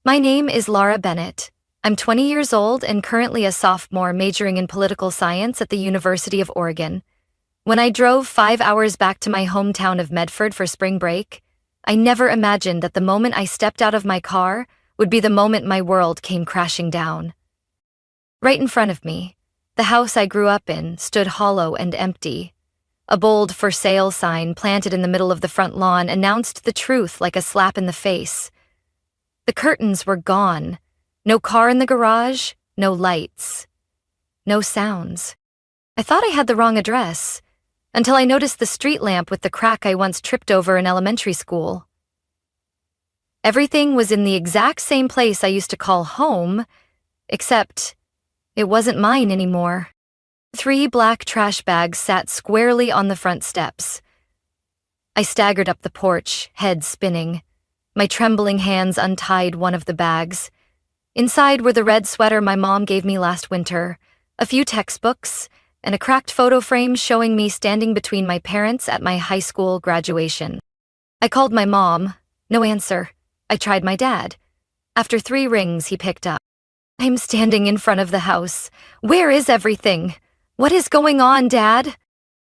My name is Laura Bennett. I'm 20 years old and currently a sophomore majoring in political science at the University of Oregon. When I drove 5 hours back to my hometown of Medford for spring break, I never imagined that the moment I stepped out of my car would be the moment my world came crashing down. Right in front of me, the house I grew up in stood hollow and empty. A bold "for sale" sign planted in the middle of the front lawn announced the truth like a slap in the face. The curtains were gone. No car in the garage, no lights, no sounds. I thought I had the wrong address, until I noticed the street lamp with the crack I once tripped over in elementary school. Everything was in the exact same place I used to call home, except it wasn't mine anymore. 3 black trash bags sat squarely on the front steps. I staggered up the porch, head spinning. My trembling hands untied one of the bags. Inside were the red sweater my mom gave me last winter, a few textbooks, and a cracked photo frame showing me standing between my parents at my high school graduation. I called my mom. No answer. I tried my dad. After 3 rings, he picked up. I'm standing in front of the house. Where is everything? What is going on, Dad?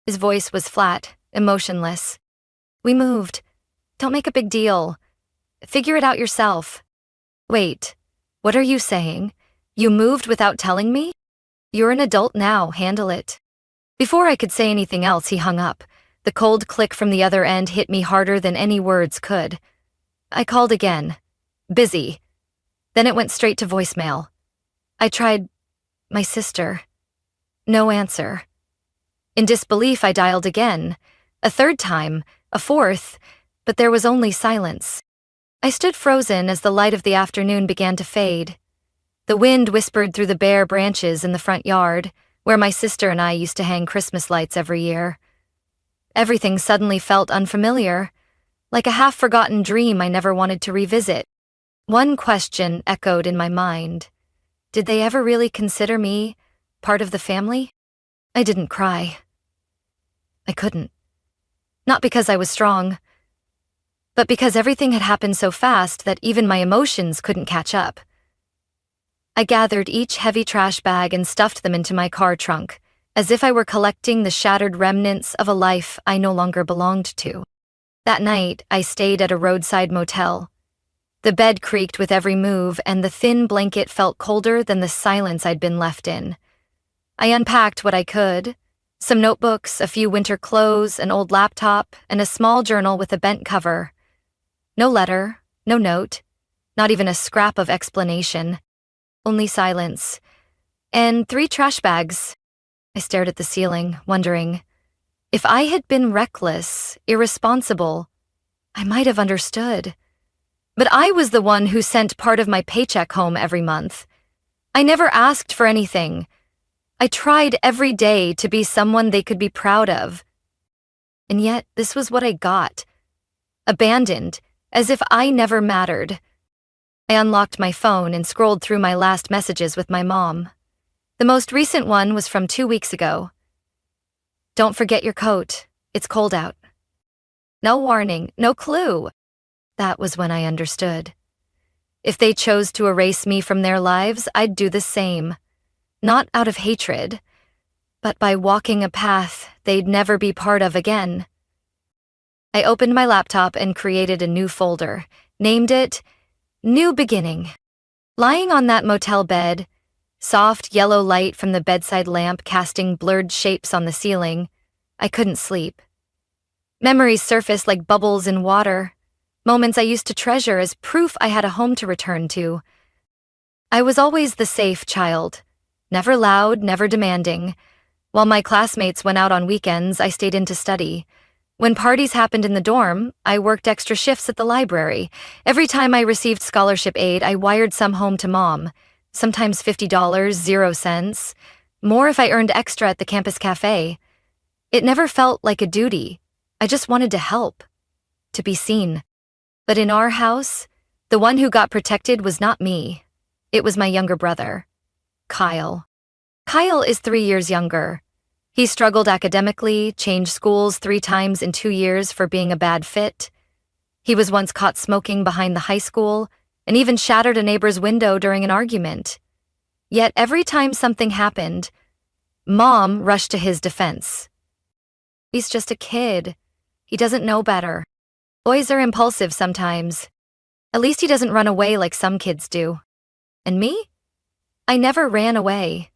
His voice was flat, emotionless. We moved. Don't make a big deal. Figure it out yourself. Wait, what are you saying? You moved without telling me? You're an adult now, handle it. Before I could say anything else, he hung up. The cold click from the other end hit me harder than any words could. I called again. Busy. Then it went straight to voicemail. I tried my sister. No answer. In disbelief, I dialed again. A 3rd time, a 4th, but there was only silence. I stood frozen as the light of the afternoon began to fade. The wind whispered through the bare branches in the front yard, where my sister and I used to hang Christmas lights every year. Everything suddenly felt unfamiliar, like a half-forgotten dream I never wanted to revisit. One question echoed in my mind. Did they ever really consider me part of the family? I didn't cry. I couldn't. Not because I was strong, but because everything had happened so fast that even my emotions couldn't catch up. I gathered each heavy trash bag and stuffed them into my car trunk, as if I were collecting the shattered remnants of a life I no longer belonged to. That night, I stayed at a roadside motel. The bed creaked with every move, and the thin blanket felt colder than the silence I'd been left in. I unpacked what I could: some notebooks, a few winter clothes, an old laptop, and a small journal with a bent cover. No letter, no note, not even a scrap of explanation. Only silence. And 3 trash bags. I stared at the ceiling, wondering, if I had been reckless, irresponsible, I might have understood. But I was the one who sent part of my paycheck home every month. I never asked for anything. I tried every day to be someone they could be proud of. And yet, this was what I got. Abandoned, as if I never mattered. I unlocked my phone and scrolled through my last messages with my mom. The most recent one was from 2 weeks ago. Don't forget your coat. It's cold out. No warning, no clue. That was when I understood. If they chose to erase me from their lives, I'd do the same. Not out of hatred, but by walking a path they'd never be part of again. I opened my laptop and created a new folder, named it New Beginning. Lying on that motel bed, soft yellow light from the bedside lamp casting blurred shapes on the ceiling, I couldn't sleep. Memories surfaced like bubbles in water, moments I used to treasure as proof I had a home to return to. I was always the safe child. Never loud, never demanding. While my classmates went out on weekends, I stayed in to study. When parties happened in the dorm, I worked extra shifts at the library. Every time I received scholarship aid, I wired some home to Mom. Sometimes $50, 0 cents. More if I earned extra at the campus cafe. It never felt like a duty. I just wanted to help. To be seen. But in our house, the one who got protected was not me. It was my younger brother. Kyle. Kyle is 3 years younger. He struggled academically, changed schools 3 times in 2 years for being a bad fit. He was once caught smoking behind the high school, and even shattered a neighbor's window during an argument. Yet every time something happened, Mom rushed to his defense. He's just a kid. He doesn't know better. Boys are impulsive sometimes. At least he doesn't run away like some kids do. And me? I never ran away.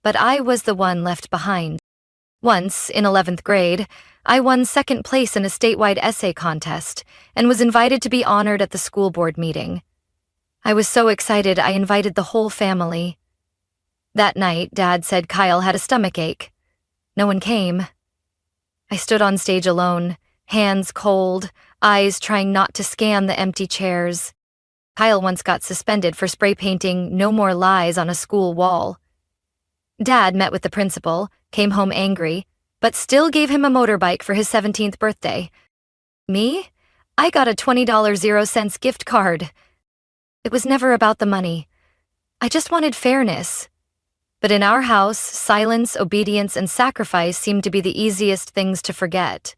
But I was the one left behind. Once, in 11th grade, I won second place in a statewide essay contest and was invited to be honored at the school board meeting. I was so excited I invited the whole family. That night, Dad said Kyle had a stomachache. No one came. I stood on stage alone, hands cold, eyes trying not to scan the empty chairs. Kyle once got suspended for spray painting "No More Lies" on a school wall. Dad met with the principal, came home angry, but still gave him a motorbike for his 17th birthday. Me? I got a $20.00 gift card. It was never about the money. I just wanted fairness. But in our house, silence, obedience, and sacrifice seemed to be the easiest things to forget.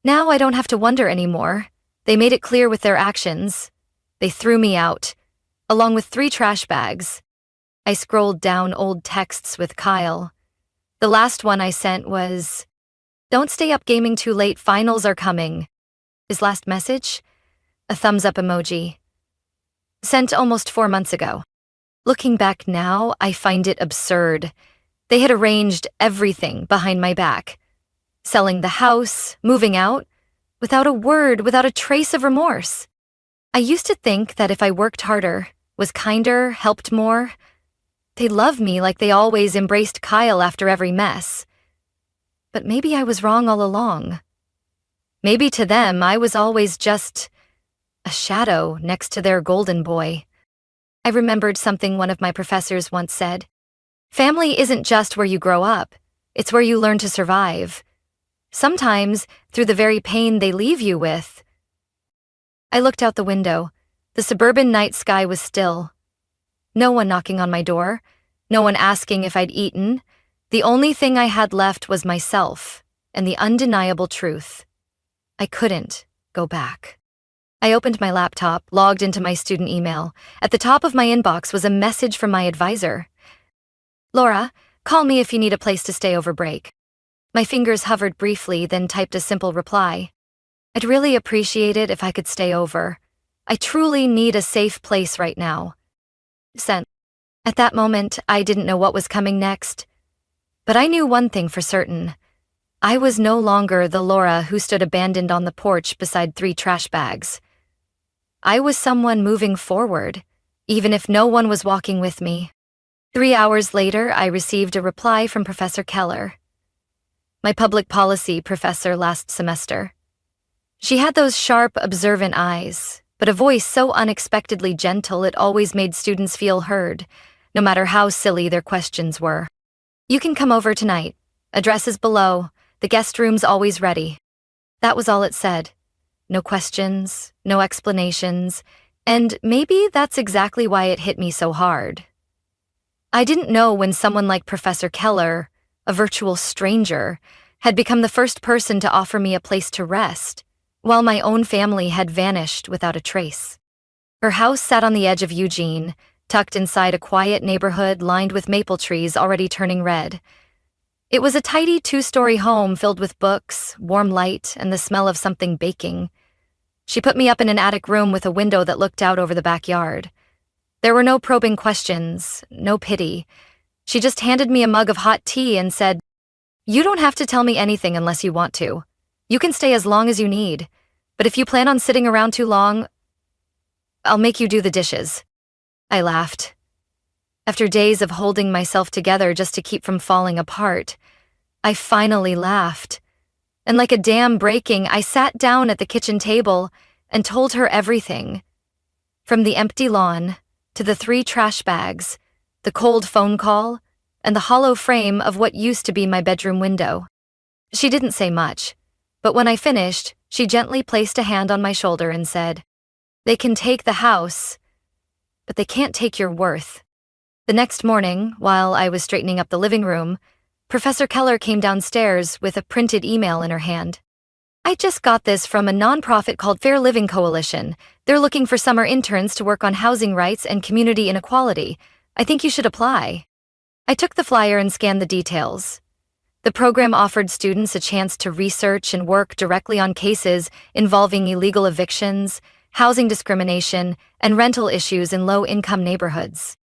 Now I don't have to wonder anymore. They made it clear with their actions. They threw me out, along with 3 trash bags. I scrolled down old texts with Kyle. The last one I sent was, "Don't stay up gaming too late, finals are coming." His last message? A thumbs up emoji. Sent almost 4 months ago. Looking back now, I find it absurd. They had arranged everything behind my back. Selling the house, moving out, without a word, without a trace of remorse. I used to think that if I worked harder, was kinder, helped more, they'd love me like they always embraced Kyle after every mess. But maybe I was wrong all along. Maybe to them, I was always just a shadow next to their golden boy. I remembered something one of my professors once said. Family isn't just where you grow up, it's where you learn to survive. Sometimes, through the very pain they leave you with. I looked out the window. The suburban night sky was still. No one knocking on my door, no one asking if I'd eaten. The only thing I had left was myself, and the undeniable truth. I couldn't go back. I opened my laptop, logged into my student email. At the top of my inbox was a message from my advisor. "Laura, call me if you need a place to stay over break." My fingers hovered briefly, then typed a simple reply. "I'd really appreciate it if I could stay over. I truly need a safe place right now." Sent. At that moment, I didn't know what was coming next. But I knew one thing for certain. I was no longer the Laura who stood abandoned on the porch beside 3 trash bags. I was someone moving forward, even if no one was walking with me. 3 hours later, I received a reply from Professor Keller, my public policy professor last semester. She had those sharp, observant eyes, but a voice so unexpectedly gentle it always made students feel heard, no matter how silly their questions were. "You can come over tonight. Address is below. The guest room's always ready." That was all it said. No questions, no explanations, and maybe that's exactly why it hit me so hard. I didn't know when someone like Professor Keller, a virtual stranger, had become the first person to offer me a place to rest, while my own family had vanished without a trace. Her house sat on the edge of Eugene, tucked inside a quiet neighborhood lined with maple trees already turning red. It was a tidy 2-story home filled with books, warm light, and the smell of something baking. She put me up in an attic room with a window that looked out over the backyard. There were no probing questions, no pity. She just handed me a mug of hot tea and said, "You don't have to tell me anything unless you want to. You can stay as long as you need, but if you plan on sitting around too long, I'll make you do the dishes." I laughed. After days of holding myself together just to keep from falling apart, I finally laughed. And like a dam breaking, I sat down at the kitchen table and told her everything. From the empty lawn, to the 3 trash bags, the cold phone call, and the hollow frame of what used to be my bedroom window. She didn't say much, but when I finished, she gently placed a hand on my shoulder and said, "They can take the house, but they can't take your worth." The next morning, while I was straightening up the living room, Professor Keller came downstairs with a printed email in her hand. I just got this from a nonprofit called Fair Living Coalition. They're looking for summer interns to work on housing rights and community inequality. I think you should apply. I took the flyer and scanned the details. The program offered students a chance to research and work directly on cases involving illegal evictions, housing discrimination, and rental issues in low-income neighborhoods.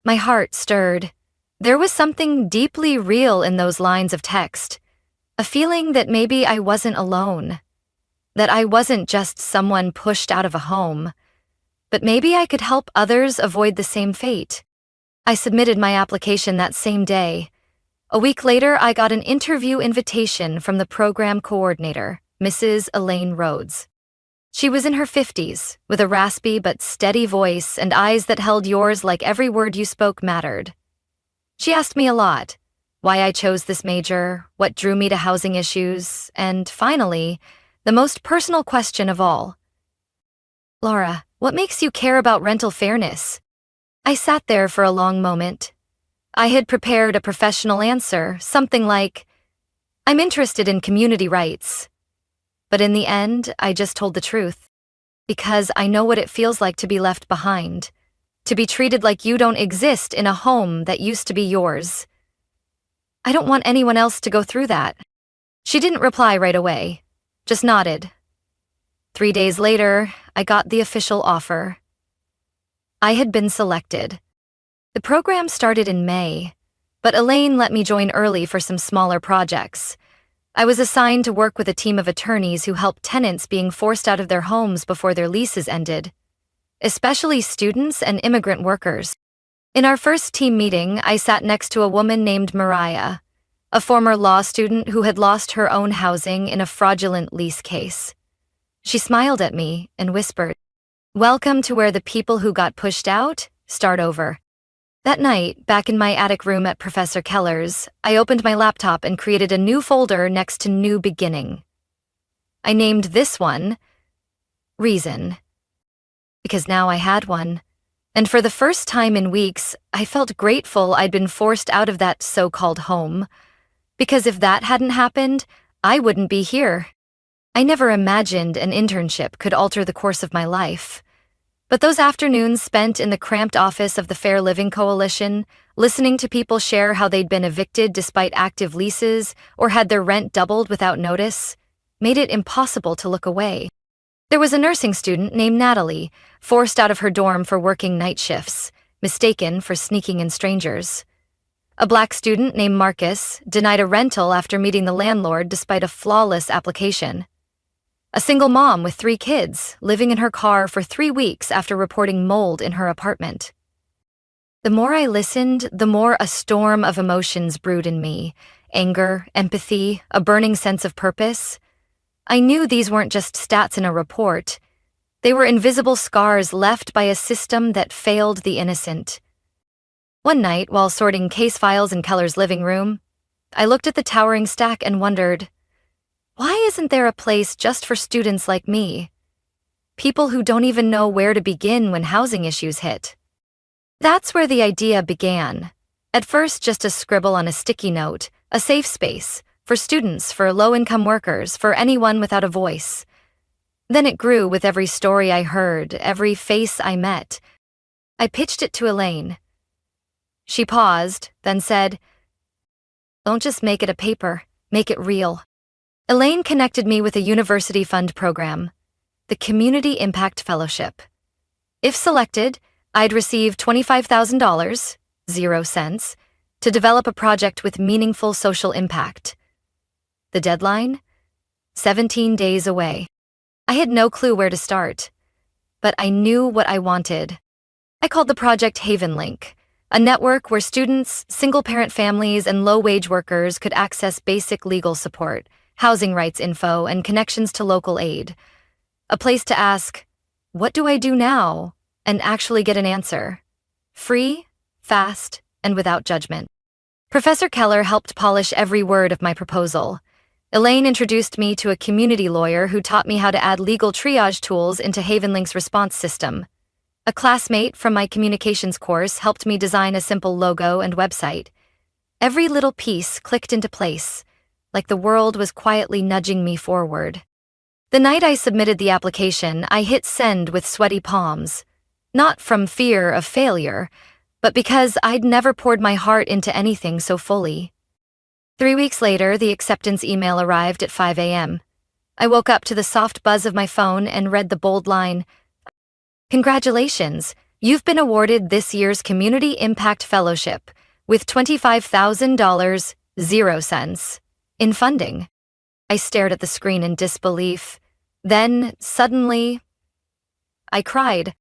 My heart stirred. There was something deeply real in those lines of text, a feeling that maybe I wasn't alone, that I wasn't just someone pushed out of a home, but maybe I could help others avoid the same fate. I submitted my application that same day. A week later, I got an interview invitation from the program coordinator, Mrs. Elaine Rhodes. She was in her 50s, with a raspy but steady voice and eyes that held yours like every word you spoke mattered. She asked me a lot: why I chose this major, what drew me to housing issues, and finally, the most personal question of all. Laura, what makes you care about rental fairness? I sat there for a long moment. I had prepared a professional answer, something like, I'm interested in community rights. But in the end, I just told the truth. Because I know what it feels like to be left behind, to be treated like you don't exist in a home that used to be yours. I don't want anyone else to go through that. She didn't reply right away, just nodded. 3 days later, I got the official offer. I had been selected. The program started in May, but Elaine let me join early for some smaller projects. I was assigned to work with a team of attorneys who helped tenants being forced out of their homes before their leases ended, especially students and immigrant workers. In our first team meeting, I sat next to a woman named Mariah, a former law student who had lost her own housing in a fraudulent lease case. She smiled at me and whispered, "Welcome to where the people who got pushed out start over." That night, back in my attic room at Professor Keller's, I opened my laptop and created a new folder next to New Beginning. I named this one Reason, because now I had one. And for the first time in weeks, I felt grateful I'd been forced out of that so-called home. Because if that hadn't happened, I wouldn't be here. I never imagined an internship could alter the course of my life. But those afternoons spent in the cramped office of the Fair Living Coalition, listening to people share how they'd been evicted despite active leases or had their rent doubled without notice, made it impossible to look away. There was a nursing student named Natalie, forced out of her dorm for working night shifts, mistaken for sneaking in strangers. A Black student named Marcus denied a rental after meeting the landlord despite a flawless application. A single mom with 3 kids living in her car for 3 weeks after reporting mold in her apartment. The more I listened, the more a storm of emotions brewed in me: anger, empathy, a burning sense of purpose. I knew these weren't just stats in a report. They were invisible scars left by a system that failed the innocent. One night, while sorting case files in Keller's living room, I looked at the towering stack and wondered, why isn't there a place just for students like me? People who don't even know where to begin when housing issues hit. That's where the idea began. At first, just a scribble on a sticky note, a safe space, for students, for low-income workers, for anyone without a voice. Then it grew with every story I heard, every face I met. I pitched it to Elaine. She paused, then said, "Don't just make it a paper, make it real." Elaine connected me with a university fund program, the Community Impact Fellowship. If selected, I'd receive $25,000, 0 cents, to develop a project with meaningful social impact. The deadline? 17 days away. I had no clue where to start, but I knew what I wanted. I called the project Haven Link, a network where students, single-parent families, and low-wage workers could access basic legal support, housing rights info, and connections to local aid. A place to ask, what do I do now? And actually get an answer. Free, fast, and without judgment. Professor Keller helped polish every word of my proposal. Elaine introduced me to a community lawyer who taught me how to add legal triage tools into HavenLink's response system. A classmate from my communications course helped me design a simple logo and website. Every little piece clicked into place, like the world was quietly nudging me forward. The night I submitted the application, I hit send with sweaty palms. Not from fear of failure, but because I'd never poured my heart into anything so fully. 3 weeks later, the acceptance email arrived at 5 a.m. I woke up to the soft buzz of my phone and read the bold line, "Congratulations, you've been awarded this year's Community Impact Fellowship with $25,000, 0 cents, in funding." I stared at the screen in disbelief. Then, suddenly, I cried.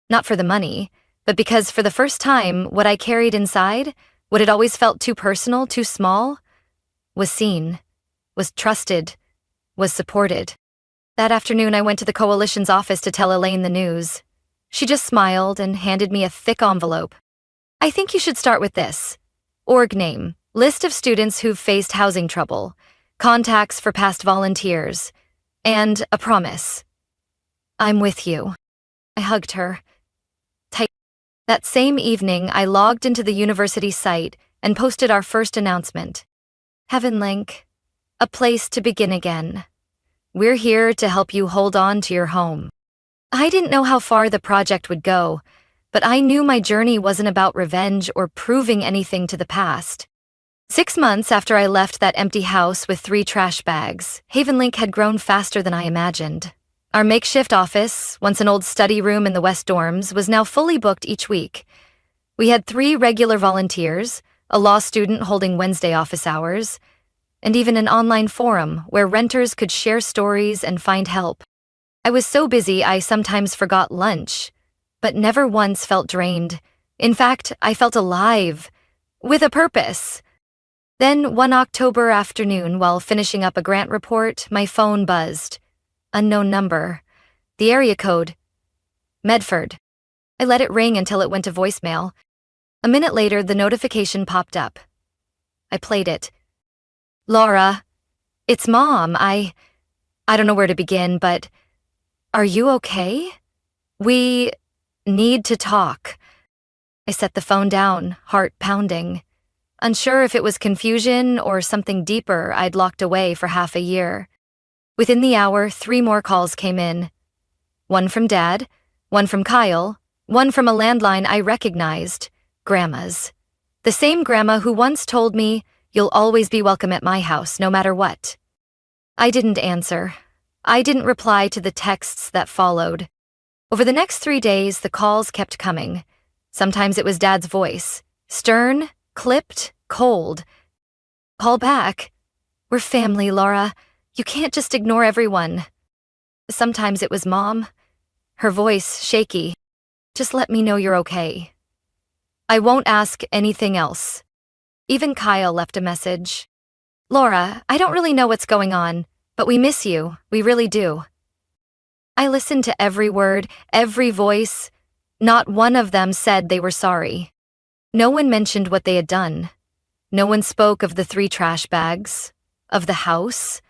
Not for the money, but because for the first time, what I carried inside, what had always felt too personal, too small, was seen, was trusted, was supported. That afternoon, I went to the coalition's office to tell Elaine the news. She just smiled and handed me a thick envelope. "I think you should start with this. Org name, list of students who've faced housing trouble, contacts for past volunteers, and a promise. I'm with you." I hugged her. Tight. That same evening, I logged into the university site and posted our first announcement. HeavenLink, a place to begin again. We're here to help you hold on to your home. I didn't know how far the project would go, but I knew my journey wasn't about revenge or proving anything to the past. 6 months after I left that empty house with 3 trash bags, HavenLink had grown faster than I imagined. Our makeshift office, once an old study room in the West Dorms, was now fully booked each week. We had 3 regular volunteers, a law student holding Wednesday office hours, and even an online forum where renters could share stories and find help. I was so busy I sometimes forgot lunch, but never once felt drained. In fact, I felt alive, with a purpose. Then one October afternoon, while finishing up a grant report, my phone buzzed. Unknown number. The area code. Medford. I let it ring until it went to voicemail. A minute later, the notification popped up. I played it. "Laura, it's Mom. I don't know where to begin, but are you okay? We need to talk." I set the phone down, heart pounding. Unsure if it was confusion or something deeper I'd locked away for half a year. Within the hour, 3 more calls came in. One from Dad, one from Kyle, one from a landline I recognized, Grandma's. The same grandma who once told me, "You'll always be welcome at my house, no matter what." I didn't answer. I didn't reply to the texts that followed. Over the next 3 days, the calls kept coming. Sometimes it was Dad's voice, stern, clipped, cold. "Call back. We're family, Laura. You can't just ignore everyone." Sometimes it was Mom, her voice shaky. "Just let me know you're okay. I won't ask anything else." Even Kyle left a message. "Laura, I don't really know what's going on, but we miss you, we really do." I listened to every word, every voice. Not one of them said they were sorry. No one mentioned what they had done. No one spoke of the 3 trash bags, of the house,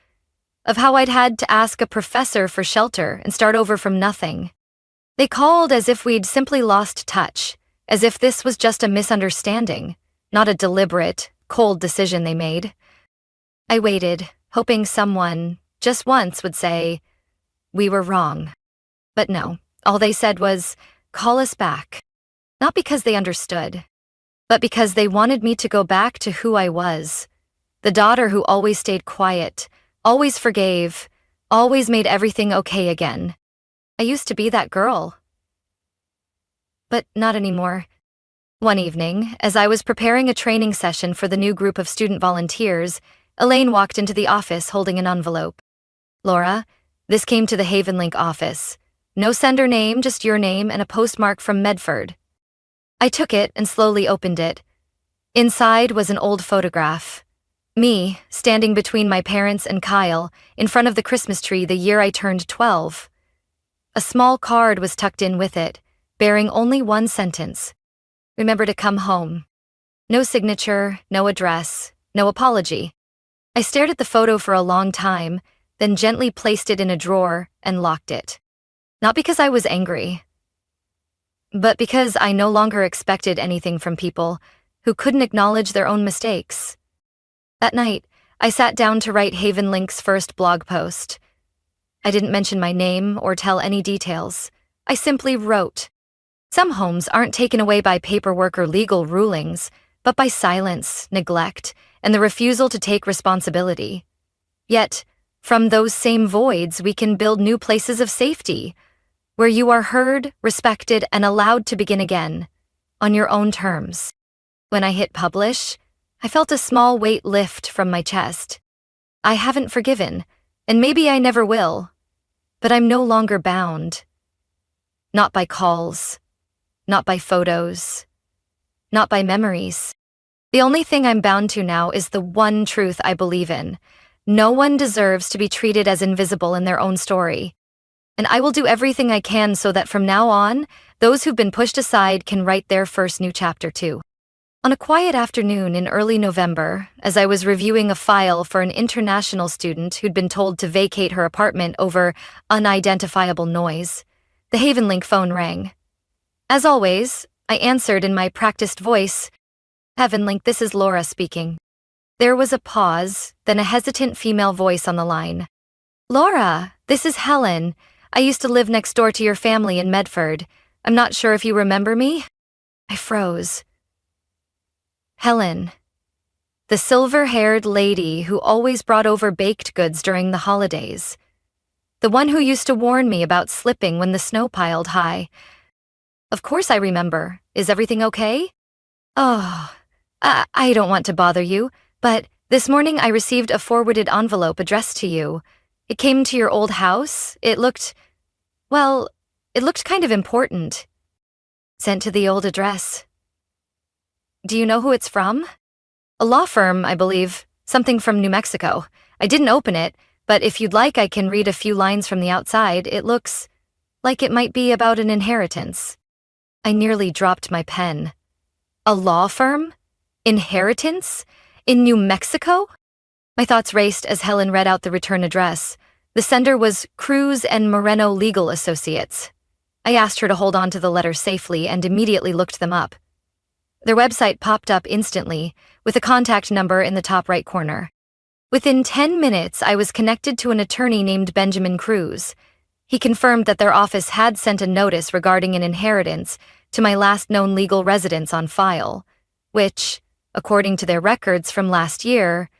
of how I'd had to ask a professor for shelter and start over from nothing. They called as if we'd simply lost touch, as if this was just a misunderstanding, not a deliberate, cold decision they made. I waited, hoping someone, just once, would say, "We were wrong." But no, all they said was, "Call us back." Not because they understood, but because they wanted me to go back to who I was. The daughter who always stayed quiet, always forgave, always made everything okay again. I used to be that girl. But not anymore. One evening, as I was preparing a training session for the new group of student volunteers, Elaine walked into the office holding an envelope. "Laura, this came to the HavenLink office. No sender name, just your name and a postmark from Medford." I took it and slowly opened it. Inside was an old photograph. Me, standing between my parents and Kyle, in front of the Christmas tree the year I turned 12. A small card was tucked in with it, bearing only one sentence. "Remember to come home." No signature, no address, no apology. I stared at the photo for a long time, then gently placed it in a drawer and locked it. Not because I was angry, but because I no longer expected anything from people who couldn't acknowledge their own mistakes. That night, I sat down to write HavenLink's first blog post. I didn't mention my name or tell any details. I simply wrote. Some homes aren't taken away by paperwork or legal rulings, but by silence, neglect, and the refusal to take responsibility. Yet, from those same voids, we can build new places of safety, where you are heard, respected, and allowed to begin again, on your own terms. When I hit publish, I felt a small weight lift from my chest. I haven't forgiven, and maybe I never will, but I'm no longer bound. Not by calls, not by photos, not by memories. The only thing I'm bound to now is the one truth I believe in. No one deserves to be treated as invisible in their own story. And I will do everything I can so that from now on, those who've been pushed aside can write their first new chapter too. On a quiet afternoon in early November, as I was reviewing a file for an international student who'd been told to vacate her apartment over unidentifiable noise, the Havenlink phone rang. As always, I answered in my practiced voice, "Havenlink, this is Laura speaking." There was a pause, then a hesitant female voice on the line. "Laura, this is Helen. I used to live next door to your family in Medford. I'm not sure if you remember me." I froze. Helen. The silver-haired lady who always brought over baked goods during the holidays. The one who used to warn me about slipping when the snow piled high. Of course I remember. Is everything okay? Oh, I don't want to bother you, but this morning I received a forwarded envelope addressed to you. It came to your old house. It looked kind of important. Sent to the old address. Do you know who it's from? A law firm, I believe. Something from New Mexico. I didn't open it, but if you'd like I can read a few lines from the outside. It looks like it might be about an inheritance. I nearly dropped my pen. A law firm? Inheritance? In New Mexico? My thoughts raced as Helen read out the return address. The sender was Cruz and Moreno Legal Associates. I asked her to hold on to the letters safely and immediately looked them up. Their website popped up instantly, with a contact number in the top right corner. Within 10 minutes, I was connected to an attorney named Benjamin Cruz. He confirmed that their office had sent a notice regarding an inheritance to my last known legal residence on file, which, according to their records from last year,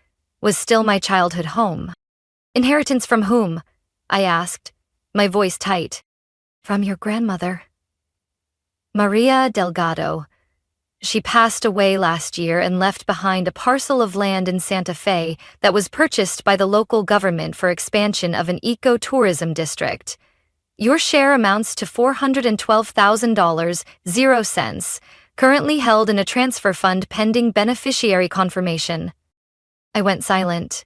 was still my childhood home. Inheritance from whom? I asked, my voice tight. From your grandmother. Maria Delgado. She passed away last year and left behind a parcel of land in Santa Fe that was purchased by the local government for expansion of an eco-tourism district. Your share amounts to $412,000, 0 cents, currently held in a transfer fund pending beneficiary confirmation. I went silent.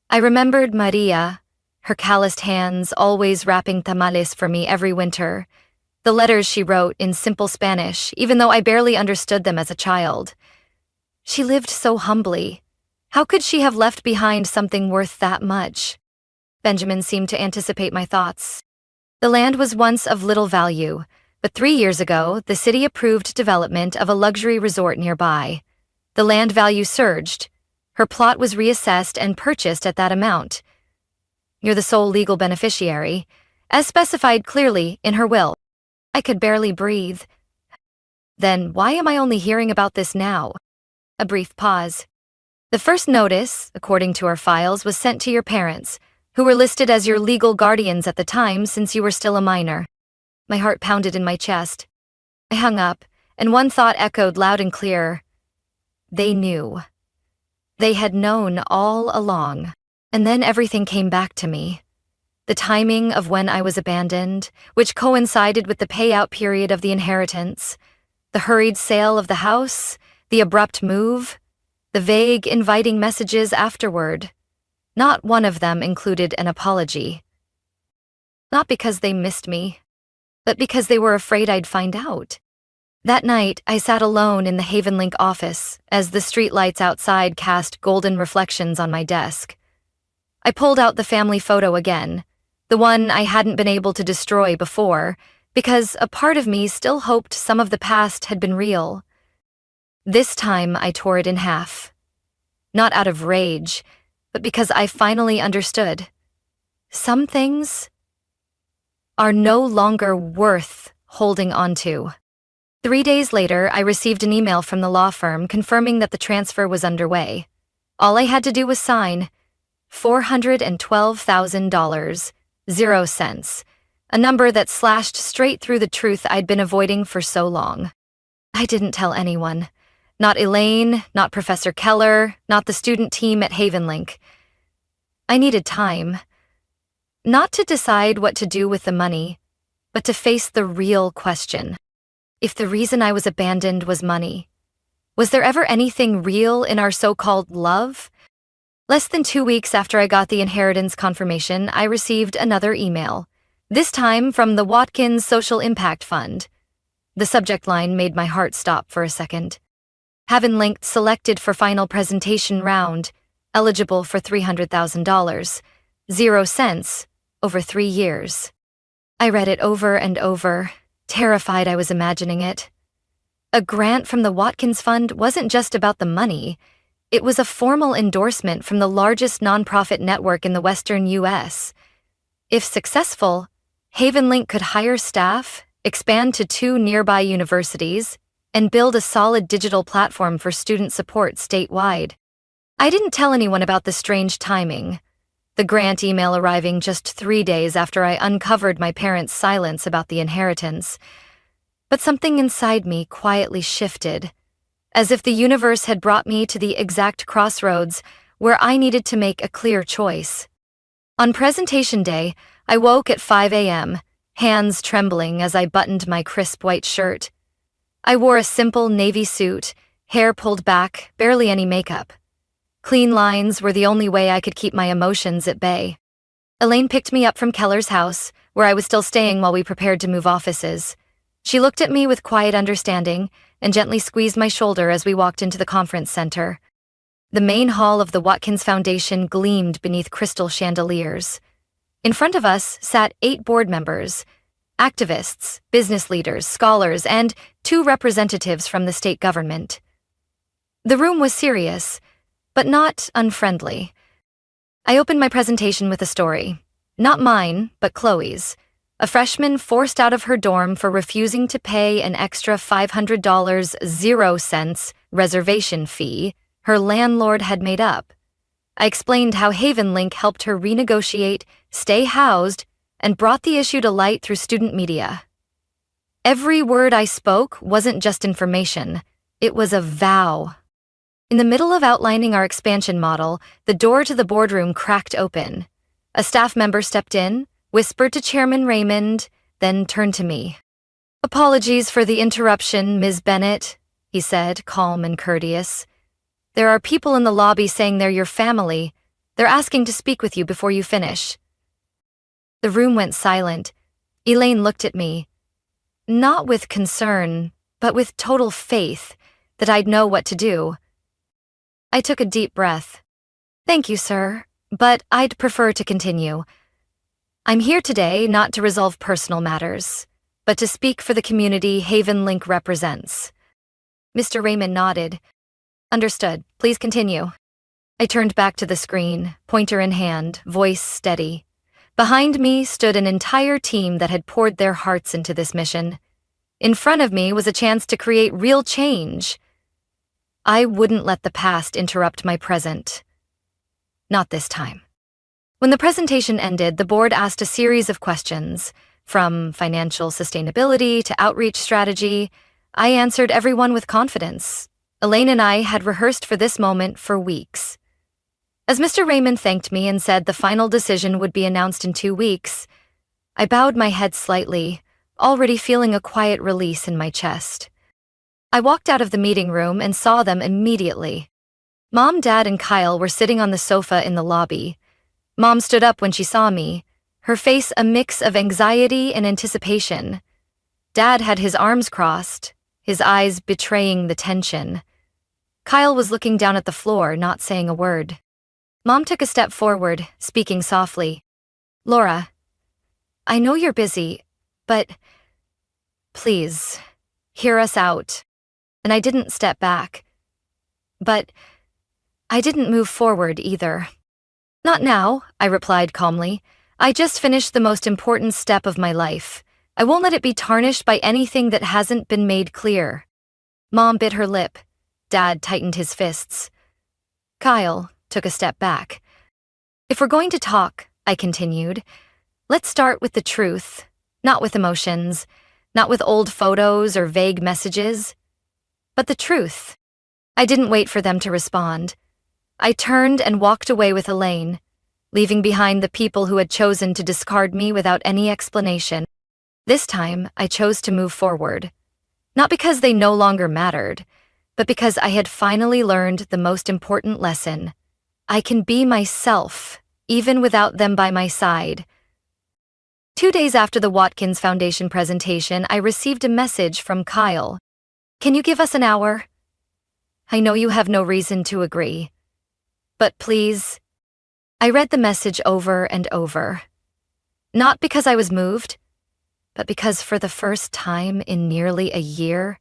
I remembered Maria, her calloused hands always wrapping tamales for me every winter. The letters she wrote in simple Spanish, even though I barely understood them as a child. She lived so humbly. How could she have left behind something worth that much? Benjamin seemed to anticipate my thoughts. The land was once of little value, but 3 years ago, the city approved development of a luxury resort nearby. The land value surged. Her plot was reassessed and purchased at that amount. You're the sole legal beneficiary, as specified clearly in her will. I could barely breathe. Then why am I only hearing about this now? A brief pause. The first notice, according to our files, was sent to your parents, who were listed as your legal guardians at the time since you were still a minor. My heart pounded in my chest. I hung up, and one thought echoed loud and clear. They knew. They had known all along. And then everything came back to me. The timing of when I was abandoned, which coincided with the payout period of the inheritance, the hurried sale of the house, the abrupt move, the vague, inviting messages afterward. Not one of them included an apology. Not because they missed me, but because they were afraid I'd find out. That night, I sat alone in the Havenlink office as the streetlights outside cast golden reflections on my desk. I pulled out the family photo again, the one I hadn't been able to destroy before, because a part of me still hoped some of the past had been real. This time I tore it in half. Not out of rage, but because I finally understood. Some things are no longer worth holding on to. 3 days later, I received an email from the law firm confirming that the transfer was underway. All I had to do was sign $412,000, 0 cents, a number that slashed straight through the truth I'd been avoiding for so long. I didn't tell anyone. Not Elaine, not Professor Keller, not the student team at Havenlink. I needed time. Not to decide what to do with the money, but to face the real question. If the reason I was abandoned was money, was there ever anything real in our so-called love? Less than 2 weeks after I got the inheritance confirmation, I received another email, this time from the Watkins Social Impact Fund. The subject line made my heart stop for a second. Havenlink selected for final presentation round, eligible for $300,000, 0 cents, over 3 years. I read it over and over, terrified I was imagining it. A grant from the Watkins Fund wasn't just about the money. It was a formal endorsement from the largest nonprofit network in the Western U.S. If successful, Havenlink could hire staff, expand to 2 nearby universities, and build a solid digital platform for student support statewide. I didn't tell anyone about the strange timing, the grant email arriving just 3 days after I uncovered my parents' silence about the inheritance. But something inside me quietly shifted, as if the universe had brought me to the exact crossroads where I needed to make a clear choice. On presentation day, I woke at 5 a.m., hands trembling as I buttoned my crisp white shirt. I wore a simple navy suit, hair pulled back, barely any makeup. Clean lines were the only way I could keep my emotions at bay. Elaine picked me up from Keller's house, where I was still staying while we prepared to move offices. She looked at me with quiet understanding and gently squeezed my shoulder as we walked into the conference center. The main hall of the Watkins Foundation gleamed beneath crystal chandeliers. In front of us sat 8 board members, activists, business leaders, scholars, and 2 representatives from the state government. The room was serious, but not unfriendly. I opened my presentation with a story. Not mine, but Chloe's. A freshman forced out of her dorm for refusing to pay an extra $500, 0 cents reservation fee her landlord had made up. I explained how Havenlink helped her renegotiate, stay housed, and brought the issue to light through student media. Every word I spoke wasn't just information, it was a vow. In the middle of outlining our expansion model, the door to the boardroom cracked open. A staff member stepped in, whispered to Chairman Raymond, then turned to me. "Apologies for the interruption, Ms. Bennett," he said, calm and courteous. "There are people in the lobby saying they're your family. They're asking to speak with you before you finish." The room went silent. Elaine looked at me, not with concern, but with total faith that I'd know what to do. I took a deep breath. "Thank you, sir, but I'd prefer to continue. I'm here today not to resolve personal matters, but to speak for the community Havenlink represents." Mr. Raymond nodded. "Understood. Please continue." I turned back to the screen, pointer in hand, voice steady. Behind me stood an entire team that had poured their hearts into this mission. In front of me was a chance to create real change. I wouldn't let the past interrupt my present. Not this time. When the presentation ended, the board asked a series of questions, from financial sustainability to outreach strategy. I answered everyone with confidence. Elaine and I had rehearsed for this moment for weeks. As Mr. Raymond thanked me and said the final decision would be announced in 2 weeks, I bowed my head slightly, already feeling a quiet release in my chest. I walked out of the meeting room and saw them immediately. Mom, Dad, and Kyle were sitting on the sofa in the lobby. Mom stood up when she saw me, her face a mix of anxiety and anticipation. Dad had his arms crossed, his eyes betraying the tension. Kyle was looking down at the floor, not saying a word. Mom took a step forward, speaking softly. "Laura, I know you're busy, but please, hear us out." And I didn't step back. But I didn't move forward either. "Not now," I replied calmly. I just finished the most important step of my life. I won't let it be tarnished by anything that hasn't been made clear. Mom bit her lip. Dad tightened his fists. Kyle took a step back. If we're going to talk, I continued, let's start with the truth, not with emotions, not with old photos or vague messages, but the truth. I didn't wait for them to respond. I turned and walked away with Elaine, leaving behind the people who had chosen to discard me without any explanation. This time, I chose to move forward. Not because they no longer mattered, but because I had finally learned the most important lesson. I can be myself, even without them by my side. 2 days after the Watkins Foundation presentation, I received a message from Kyle. Can you give us an hour? I know you have no reason to agree. But please. I read the message over and over. Not because I was moved, but because for the first time in nearly a year,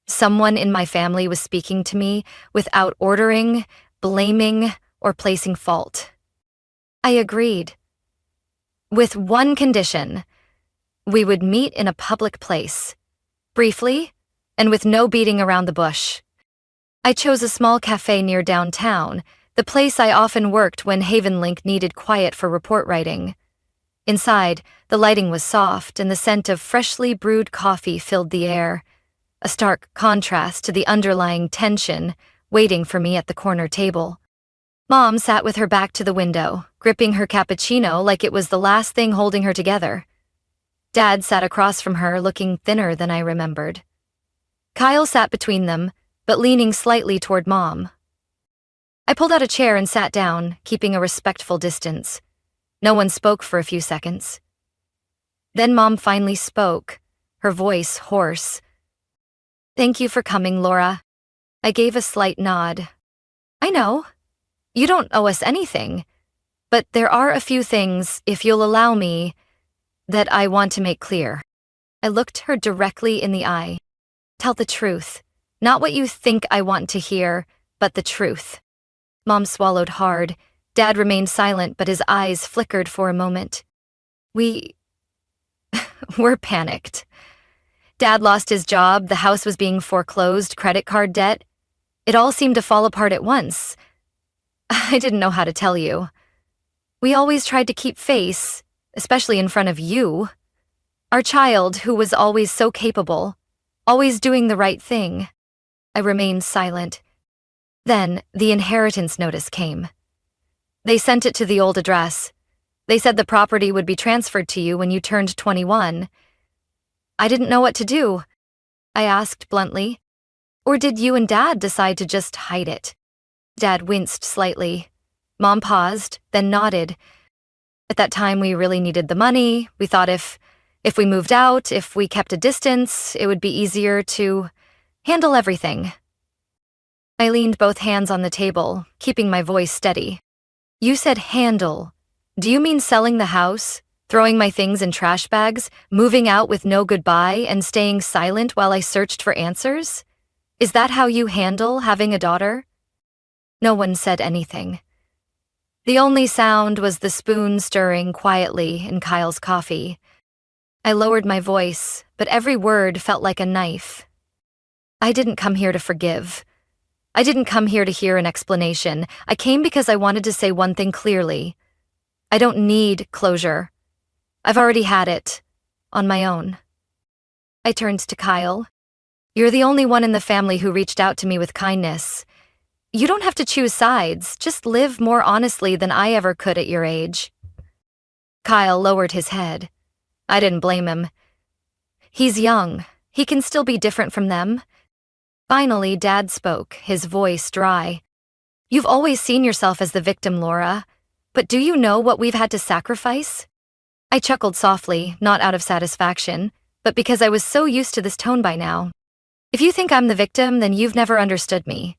someone in my family was speaking to me without ordering, blaming, or placing fault. I agreed. With one condition. We would meet in a public place, briefly, and with no beating around the bush. I chose a small cafe near downtown, the place I often worked when Havenlink needed quiet for report writing. Inside, the lighting was soft and the scent of freshly brewed coffee filled the air, a stark contrast to the underlying tension waiting for me at the corner table. Mom sat with her back to the window, gripping her cappuccino like it was the last thing holding her together. Dad sat across from her, looking thinner than I remembered. Kyle sat between them, but leaning slightly toward Mom. I pulled out a chair and sat down, keeping a respectful distance. No one spoke for a few seconds. Then Mom finally spoke, her voice hoarse. Thank you for coming, Laura. I gave a slight nod. I know. You don't owe us anything. But there are a few things, if you'll allow me, that I want to make clear. I looked her directly in the eye. Tell the truth. Not what you think I want to hear, but the truth. Mom swallowed hard. Dad remained silent, but his eyes flickered for a moment. We're panicked. Dad lost his job, the house was being foreclosed, credit card debt. It all seemed to fall apart at once. I didn't know how to tell you. We always tried to keep face, especially in front of you. Our child, who was always so capable, always doing the right thing. I remained silent. Then, the inheritance notice came. They sent it to the old address. They said the property would be transferred to you when you turned 21. I didn't know what to do. I asked bluntly. Or did you and Dad decide to just hide it? Dad winced slightly. Mom paused, then nodded. At that time, we really needed the money. We thought if we moved out, if we kept a distance, it would be easier to handle everything. I leaned both hands on the table, keeping my voice steady. You said handle. Do you mean selling the house, throwing my things in trash bags, moving out with no goodbye, and staying silent while I searched for answers? Is that how you handle having a daughter? No one said anything. The only sound was the spoon stirring quietly in Kyle's coffee. I lowered my voice, but every word felt like a knife. I didn't come here to forgive. I didn't come here to hear an explanation. I came because I wanted to say one thing clearly. I don't need closure. I've already had it, on my own. I turned to Kyle. You're the only one in the family who reached out to me with kindness. You don't have to choose sides, just live more honestly than I ever could at your age. Kyle lowered his head. I didn't blame him. He's young. He can still be different from them. Finally, Dad spoke, his voice dry. You've always seen yourself as the victim, Laura. But do you know what we've had to sacrifice? I chuckled softly, not out of satisfaction, but because I was so used to this tone by now. If you think I'm the victim, then you've never understood me.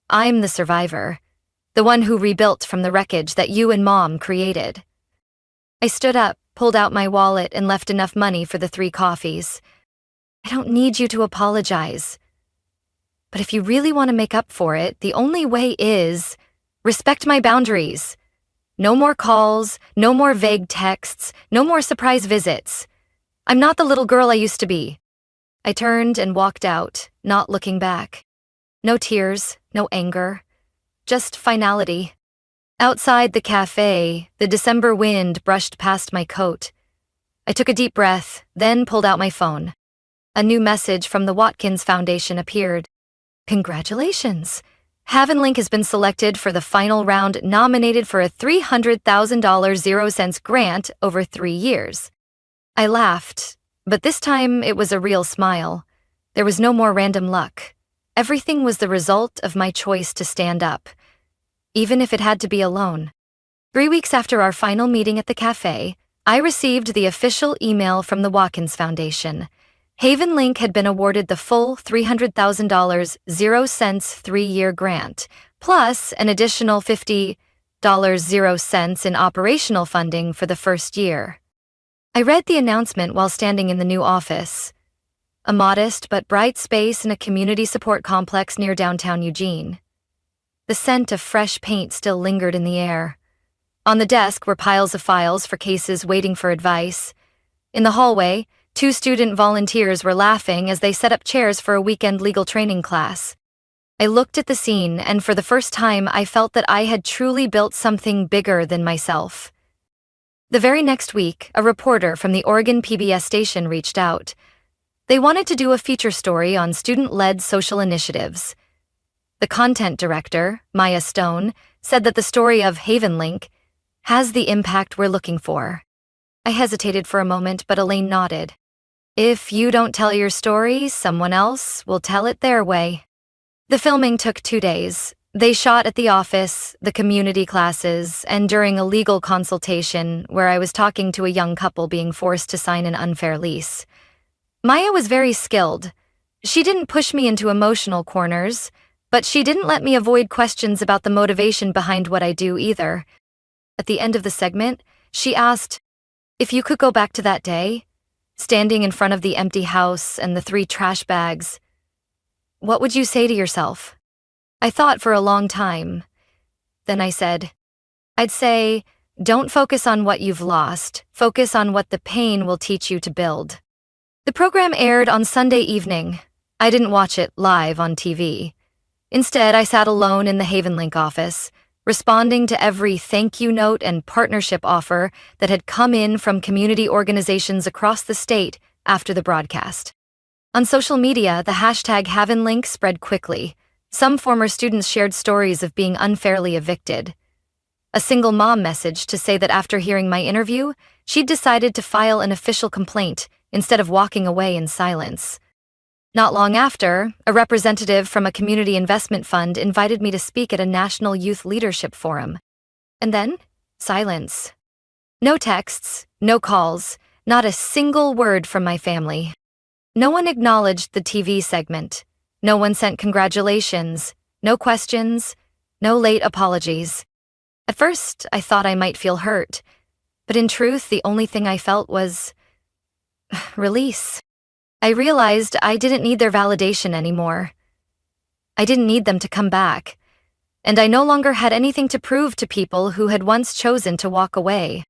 I'm the survivor, the one who rebuilt from the wreckage that you and Mom created. I stood up, pulled out my wallet, and left enough money for the 3 coffees. I don't need you to apologize. But if you really want to make up for it, the only way is respect my boundaries. No more calls, no more vague texts, no more surprise visits. I'm not the little girl I used to be. I turned and walked out, not looking back. No tears, no anger, just finality. Outside the cafe, the December wind brushed past my coat. I took a deep breath, then pulled out my phone. A new message from the Watkins Foundation appeared. Congratulations! Havenlink has been selected for the final round, nominated for a $300,000 0 cents grant over 3 years. I laughed, but this time it was a real smile. There was no more random luck. Everything was the result of my choice to stand up, even if it had to be alone. 3 weeks after our final meeting at the cafe, I received the official email from the Watkins Foundation. Havenlink had been awarded the full $300,000 0 cents 3-year grant, plus an additional $50 0 cents in operational funding for the first year. I read the announcement while standing in the new office, a modest but bright space in a community support complex near downtown Eugene. The scent of fresh paint still lingered in the air. On the desk were piles of files for cases waiting for advice. In the hallway, 2 student volunteers were laughing as they set up chairs for a weekend legal training class. I looked at the scene, and for the first time I felt that I had truly built something bigger than myself. The very next week, a reporter from the Oregon PBS station reached out. They wanted to do a feature story on student-led social initiatives. The content director, Maya Stone, said that the story of Havenlink has the impact we're looking for. I hesitated for a moment, but Elaine nodded. If you don't tell your story, someone else will tell it their way. The filming took 2 days. They shot at the office, the community classes, and during a legal consultation where I was talking to a young couple being forced to sign an unfair lease. Maya was very skilled. She didn't push me into emotional corners, but she didn't let me avoid questions about the motivation behind what I do either. At the end of the segment, she asked, if you could go back to that day, standing in front of the empty house and the 3 trash bags, what would you say to yourself? I thought for a long time. Then I said, I'd say, don't focus on what you've lost, focus on what the pain will teach you to build. The program aired on Sunday evening. I didn't watch it live on TV. Instead, I sat alone in the Havenlink office, responding to every thank you note and partnership offer that had come in from community organizations across the state after the broadcast. On social media, the hashtag Havenlink spread quickly. Some former students shared stories of being unfairly evicted. A single mom messaged to say that after hearing my interview, she'd decided to file an official complaint instead of walking away in silence. Not long after, a representative from a community investment fund invited me to speak at a national youth leadership forum. And then, silence. No texts, no calls, not a single word from my family. No one acknowledged the TV segment. No one sent congratulations, no questions, no late apologies. At first, I thought I might feel hurt, but in truth, the only thing I felt was release. I realized I didn't need their validation anymore. I didn't need them to come back, and I no longer had anything to prove to people who had once chosen to walk away.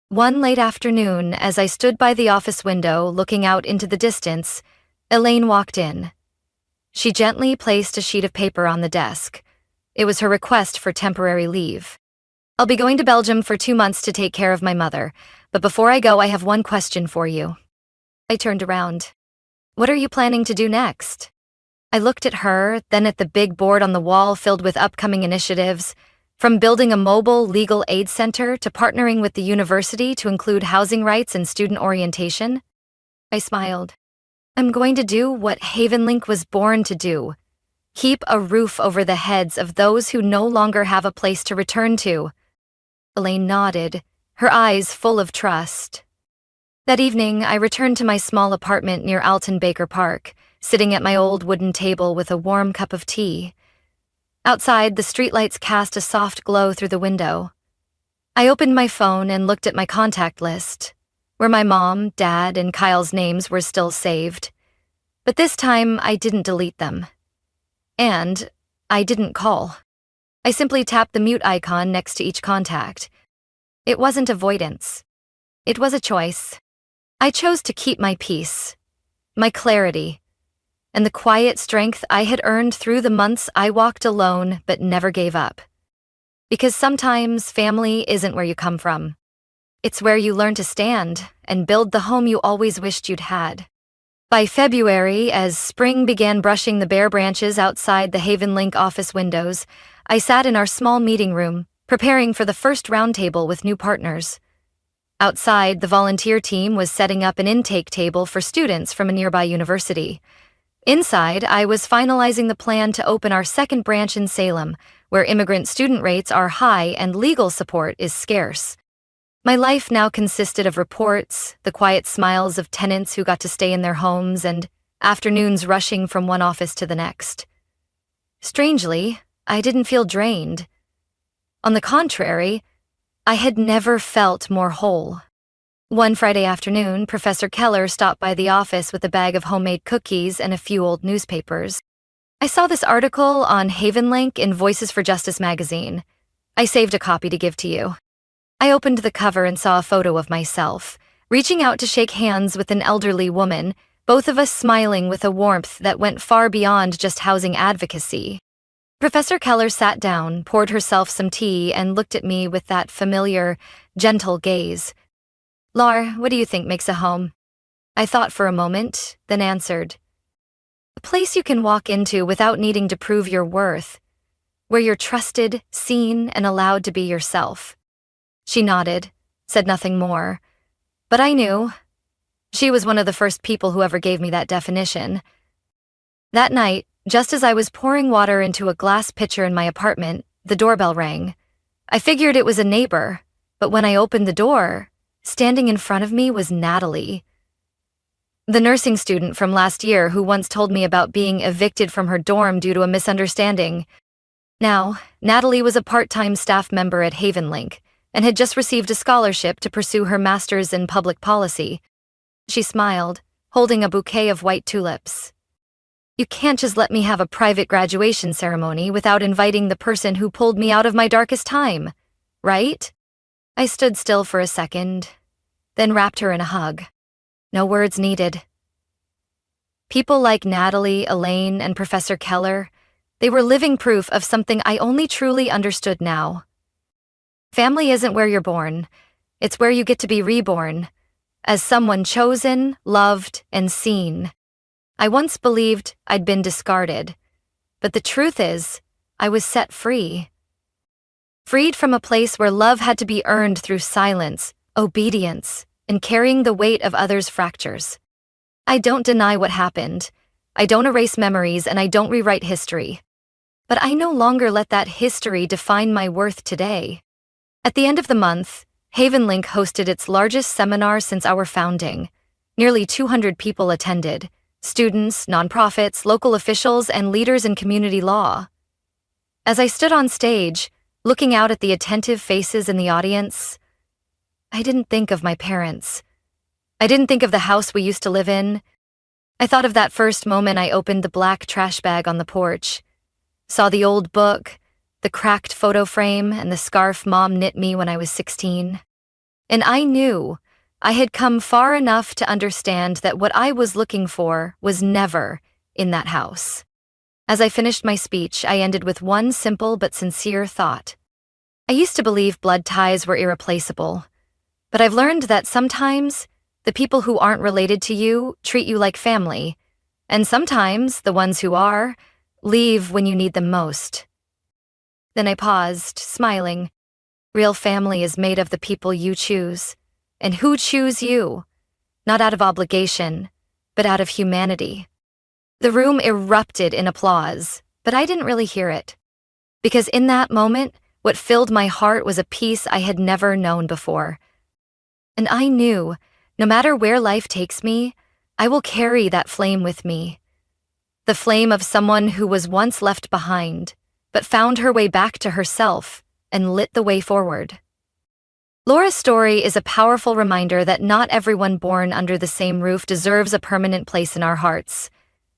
One late afternoon, as I stood by the office window looking out into the distance, Elaine walked in. She gently placed a sheet of paper on the desk. It was her request for temporary leave. I'll be going to Belgium for 2 months to take care of my mother, but before I go, I have one question for you. I turned around. What are you planning to do next? I looked at her, then at the big board on the wall filled with upcoming initiatives, from building a mobile legal aid center to partnering with the university to include housing rights and student orientation. I smiled. I'm going to do what Havenlink was born to do. Keep a roof over the heads of those who no longer have a place to return to. Elaine nodded, her eyes full of trust. That evening, I returned to my small apartment near Alton Baker Park, sitting at my old wooden table with a warm cup of tea. Outside, the streetlights cast a soft glow through the window. I opened my phone and looked at my contact list, where my mom, dad, and Kyle's names were still saved. But this time, I didn't delete them. And I didn't call. I simply tapped the mute icon next to each contact. It wasn't avoidance. It was a choice. I chose to keep my peace, my clarity, and the quiet strength I had earned through the months I walked alone but never gave up. Because sometimes family isn't where you come from. It's where you learn to stand and build the home you always wished you'd had. By February, as spring began brushing the bare branches outside the HavenLink office windows, I sat in our small meeting room, preparing for the first roundtable with new partners. Outside, the volunteer team was setting up an intake table for students from a nearby university. Inside, I was finalizing the plan to open our second branch in Salem, where immigrant student rates are high and legal support is scarce. My life now consisted of reports, the quiet smiles of tenants who got to stay in their homes, and afternoons rushing from one office to the next. Strangely, I didn't feel drained. On the contrary, I had never felt more whole. One Friday afternoon, Professor Keller stopped by the office with a bag of homemade cookies and a few old newspapers. I saw this article on HavenLink in Voices for Justice magazine. I saved a copy to give to you. I opened the cover and saw a photo of myself, reaching out to shake hands with an elderly woman, both of us smiling with a warmth that went far beyond just housing advocacy. Professor Keller sat down, poured herself some tea, and looked at me with that familiar, gentle gaze. "Lar, what do you think makes a home?" I thought for a moment, then answered, "A place you can walk into without needing to prove your worth, where you're trusted, seen, and allowed to be yourself." She nodded, said nothing more, but I knew. She was one of the first people who ever gave me that definition. That night, just as I was pouring water into a glass pitcher in my apartment, the doorbell rang. I figured it was a neighbor, but when I opened the door, standing in front of me was Natalie. The nursing student from last year who once told me about being evicted from her dorm due to a misunderstanding. Now, Natalie was a part-time staff member at HavenLink and had just received a scholarship to pursue her master's in public policy. She smiled, holding a bouquet of white tulips. "You can't just let me have a private graduation ceremony without inviting the person who pulled me out of my darkest time, right?" I stood still for a second, then wrapped her in a hug. No words needed. People like Natalie, Elaine, and Professor Keller, they were living proof of something I only truly understood now. Family isn't where you're born, it's where you get to be reborn, as someone chosen, loved, and seen. I once believed I'd been discarded, but the truth is, I was set free. Freed from a place where love had to be earned through silence, obedience, and carrying the weight of others' fractures. I don't deny what happened. I don't erase memories, and I don't rewrite history. But I no longer let that history define my worth today. At the end of the month, HavenLink hosted its largest seminar since our founding. Nearly 200 people attended. Students, nonprofits, local officials, and leaders in community law. As I stood on stage, looking out at the attentive faces in the audience, I didn't think of my parents. I didn't think of the house we used to live in. I thought of that first moment I opened the black trash bag on the porch, saw the old book, the cracked photo frame, and the scarf Mom knit me when I was 16. And I knew I had come far enough to understand that what I was looking for was never in that house. As I finished my speech, I ended with one simple but sincere thought. I used to believe blood ties were irreplaceable, but I've learned that sometimes the people who aren't related to you treat you like family, and sometimes the ones who are leave when you need them most. Then I paused, smiling. Real family is made of the people you choose, and who choose you, not out of obligation, but out of humanity. The room erupted in applause, but I didn't really hear it. Because in that moment, what filled my heart was a peace I had never known before. And I knew, no matter where life takes me, I will carry that flame with me. The flame of someone who was once left behind, but found her way back to herself and lit the way forward. Laura's story is a powerful reminder that not everyone born under the same roof deserves a permanent place in our hearts.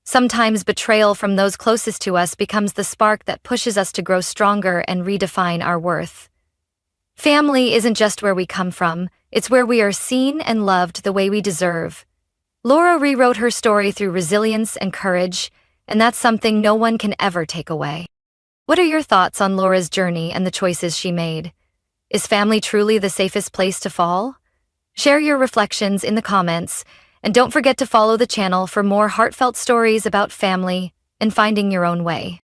Sometimes betrayal from those closest to us becomes the spark that pushes us to grow stronger and redefine our worth. Family isn't just where we come from, it's where we are seen and loved the way we deserve. Laura rewrote her story through resilience and courage, and that's something no one can ever take away. What are your thoughts on Laura's journey and the choices she made? Is family truly the safest place to fall? Share your reflections in the comments, and don't forget to follow the channel for more heartfelt stories about family and finding your own way.